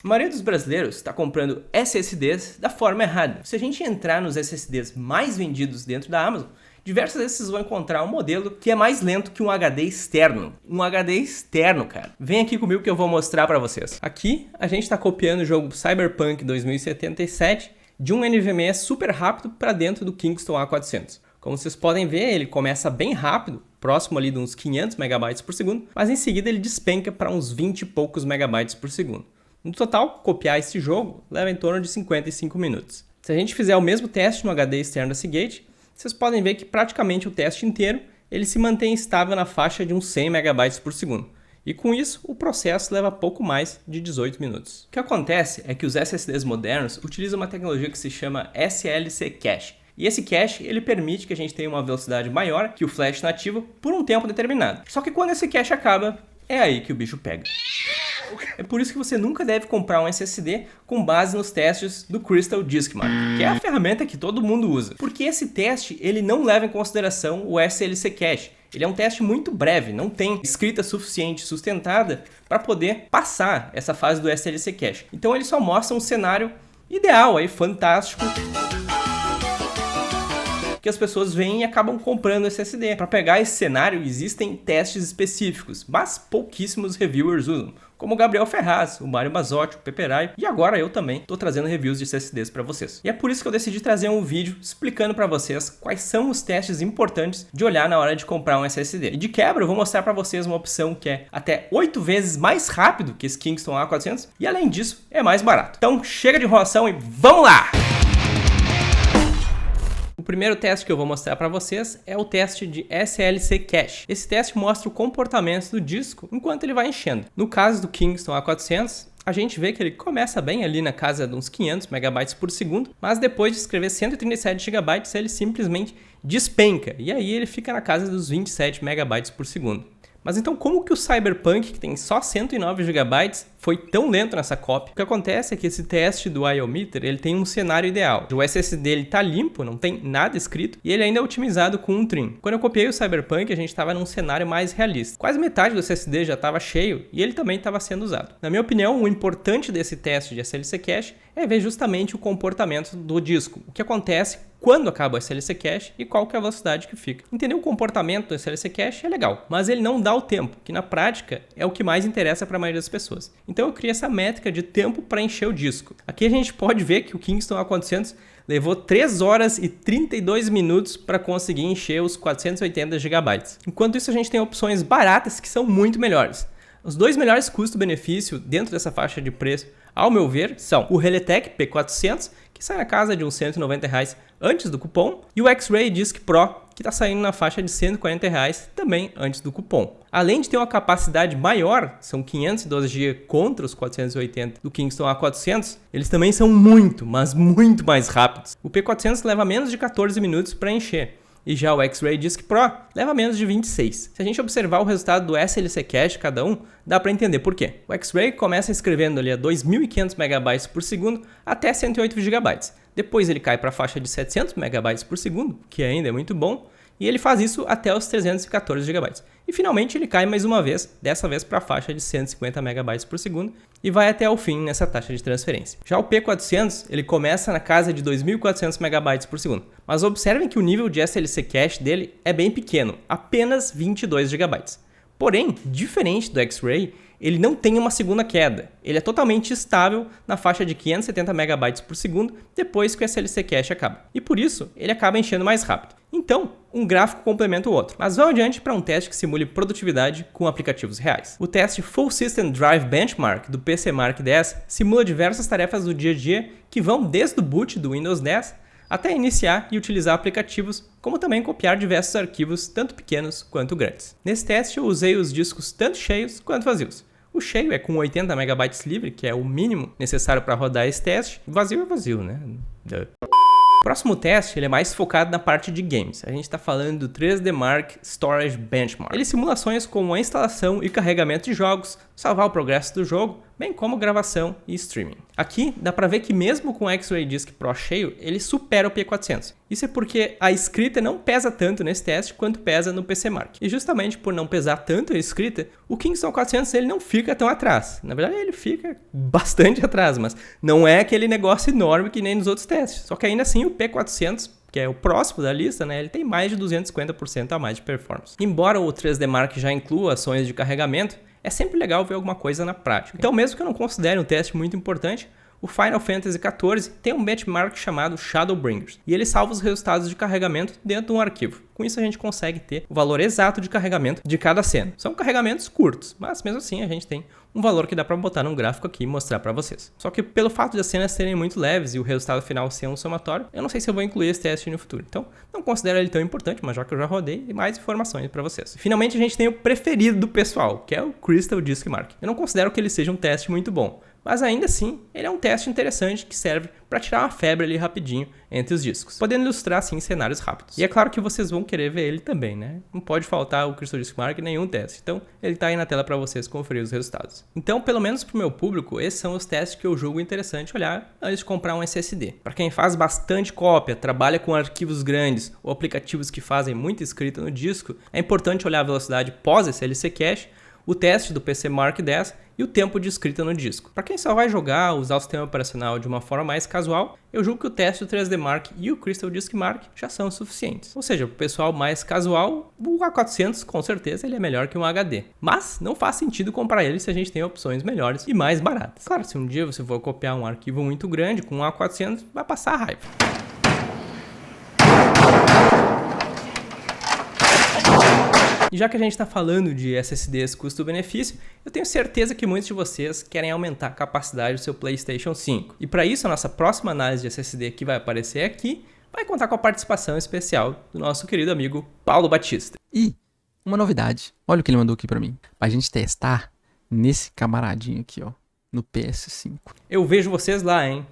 A maioria dos brasileiros está comprando SSDs da forma errada. Se a gente entrar nos SSDs mais vendidos dentro da Amazon, diversas vezes vocês vão encontrar um modelo que é mais lento que um HD externo. Um HD externo, cara. Vem aqui comigo que eu vou mostrar para vocês. Aqui a gente está copiando o jogo Cyberpunk 2077 de um NVMe super rápido para dentro do Kingston A400. Como vocês podem ver, ele começa bem rápido, próximo ali de uns 500 MB por segundo, mas em seguida ele despenca para uns 20 e poucos megabytes por segundo. No total, copiar esse jogo leva em torno de 55 minutos. Se a gente fizer o mesmo teste no HD externo da Seagate, vocês podem ver que praticamente o teste inteiro ele se mantém estável na faixa de uns 100 MB por segundo. E com isso, o processo leva pouco mais de 18 minutos. O que acontece é que os SSDs modernos utilizam uma tecnologia que se chama SLC Cache. E esse cache ele permite que a gente tenha uma velocidade maior que o flash nativo por um tempo determinado. Só que quando esse cache acaba, é aí que o bicho pega. É por isso que você nunca deve comprar um SSD com base nos testes do Crystal Disk Mark, que é a ferramenta que todo mundo usa. Porque esse teste ele não leva em consideração o SLC Cache. Ele é um teste muito breve, não tem escrita suficiente sustentada para poder passar essa fase do SLC Cache. Então ele só mostra um cenário ideal, aí, fantástico, que as pessoas vêm e acabam comprando SSD. Para pegar esse cenário existem testes específicos, mas pouquíssimos reviewers usam, como o Gabriel Ferraz, o Mário Basotti, o Peperaio, e agora eu também estou trazendo reviews de SSDs para vocês. E é por isso que eu decidi trazer um vídeo explicando para vocês quais são os testes importantes de olhar na hora de comprar um SSD. E de quebra eu vou mostrar para vocês uma opção que é até 8 vezes mais rápido que esse Kingston A400 e além disso é mais barato. Então chega de enrolação e vamos lá! O primeiro teste que eu vou mostrar para vocês é o teste de SLC Cache. Esse teste mostra o comportamento do disco enquanto ele vai enchendo. No caso do Kingston A400, a gente vê que ele começa bem ali na casa de uns 500 megabytes por segundo, mas depois de escrever 137 gigabytes, ele simplesmente despenca, e aí ele fica na casa dos 27 megabytes por segundo. Mas então como que o Cyberpunk, que tem só 109 GB, foi tão lento nessa cópia? O que acontece é que esse teste do IOmeter ele tem um cenário ideal. O SSD ele tá limpo, não tem nada escrito, e ele ainda é otimizado com um trim. Quando eu copiei o Cyberpunk, a gente estava num cenário mais realista. Quase metade do SSD já estava cheio e ele também estava sendo usado. Na minha opinião, o importante desse teste de SLC Cache é ver justamente o comportamento do disco. O que acontece quando acaba o SLC Cache e qual que é a velocidade que fica. Entender o comportamento do SLC Cache é legal, mas ele não dá o tempo, que na prática é o que mais interessa para a maioria das pessoas. Então eu criei essa métrica de tempo para encher o disco. Aqui a gente pode ver que o Kingston A400 levou 3 horas e 32 minutos para conseguir encher os 480 GB. Enquanto isso a gente tem opções baratas que são muito melhores. Os dois melhores custo-benefício dentro dessa faixa de preço, ao meu ver, são o Reletech P400, que sai na casa de uns R$190 antes do cupom, e o X-Ray Disk Pro, que está saindo na faixa de R$140 também antes do cupom. Além de ter uma capacidade maior, são 512 GB contra os 480 do Kingston A400, eles também são muito, mas muito mais rápidos. O P400 leva menos de 14 minutos para encher. E já o X-Ray Disk Pro leva menos de 26. Se a gente observar o resultado do SLC Cache cada um, dá para entender por quê. O X-Ray começa escrevendo ali a 2.500 megabytes por segundo até 108 GB. Depois ele cai para a faixa de 700 megabytes por segundo, que ainda é muito bom, e ele faz isso até os 314 GB. E finalmente ele cai mais uma vez, dessa vez para a faixa de 150 megabytes por segundo, e vai até o fim nessa taxa de transferência. Já o P400, ele começa na casa de 2.400 megabytes por segundo. Mas observem que o nível de SLC Cache dele é bem pequeno, apenas 22 GB. Porém, diferente do X-Ray, ele não tem uma segunda queda. Ele é totalmente estável na faixa de 570 megabytes por segundo depois que o SLC Cache acaba. E por isso, ele acaba enchendo mais rápido. Então, um gráfico complementa o outro. Mas vamos adiante para um teste que simule produtividade com aplicativos reais. O teste Full System Drive Benchmark do PC Mark X simula diversas tarefas do dia a dia que vão desde o boot do Windows 10 até iniciar e utilizar aplicativos, como também copiar diversos arquivos, tanto pequenos quanto grandes. Nesse teste eu usei os discos tanto cheios quanto vazios. O cheio é com 80 MB livre, que é o mínimo necessário para rodar esse teste. Vazio é vazio, né? O próximo teste ele é mais focado na parte de games. A gente está falando do 3D Mark Storage Benchmark. Ele simula ações como a instalação e carregamento de jogos, salvar o progresso do jogo, bem como gravação e streaming. Aqui dá para ver que mesmo com o X-Ray Disc Pro cheio, ele supera o P400. Isso é porque a escrita não pesa tanto nesse teste quanto pesa no PC Mark. E justamente por não pesar tanto a escrita, o Kingston 400 ele não fica tão atrás. Na verdade ele fica bastante atrás, mas não é aquele negócio enorme que nem nos outros testes. Só que ainda assim o P400, que é o próximo da lista, né, ele tem mais de 250% a mais de performance. Embora o 3D Mark já inclua ações de carregamento, é sempre legal ver alguma coisa na prática. Então, mesmo que eu não considere um teste muito importante, o Final Fantasy XIV tem um benchmark chamado Shadowbringers, e ele salva os resultados de carregamento dentro de um arquivo. Com isso a gente consegue ter o valor exato de carregamento de cada cena. São carregamentos curtos, mas mesmo assim a gente tem um valor que dá para botar num gráfico aqui e mostrar para vocês. Só que pelo fato de as cenas serem muito leves e o resultado final ser um somatório, eu não sei se eu vou incluir esse teste no futuro. Então, não considero ele tão importante, mas já que eu já rodei, mais informações para vocês. Finalmente a gente tem o preferido do pessoal, que é o Crystal Disc Mark. Eu não considero que ele seja um teste muito bom, mas ainda assim, ele é um teste interessante que serve para tirar uma febre ali rapidinho entre os discos, podendo ilustrar assim cenários rápidos. E é claro que vocês vão querer ver ele também, né? Não pode faltar o Crystal Disc Mark em nenhum teste. Então, ele tá aí na tela para vocês conferir os resultados. Então, pelo menos pro meu público, esses são os testes que eu julgo interessante olhar antes de comprar um SSD. Para quem faz bastante cópia, trabalha com arquivos grandes ou aplicativos que fazem muita escrita no disco, é importante olhar a velocidade pós-SLC Cache, o teste do PC Mark 10 e o tempo de escrita no disco. Para quem só vai jogar, usar o sistema operacional de uma forma mais casual, eu julgo que o teste do 3D Mark e o Crystal Disc Mark já são suficientes. Ou seja, para o pessoal mais casual, o A400 com certeza ele é melhor que um HD. Mas não faz sentido comprar ele se a gente tem opções melhores e mais baratas. Claro, se um dia você for copiar um arquivo muito grande com um A400, vai passar raiva. E já que a gente está falando de SSDs custo-benefício, eu tenho certeza que muitos de vocês querem aumentar a capacidade do seu PlayStation 5. E para isso, a nossa próxima análise de SSD que vai aparecer aqui vai contar com a participação especial do nosso querido amigo Paulo Batista. E uma novidade, olha o que ele mandou aqui para mim, pra gente testar nesse camaradinho aqui, ó, no PS5. Eu vejo vocês lá, hein?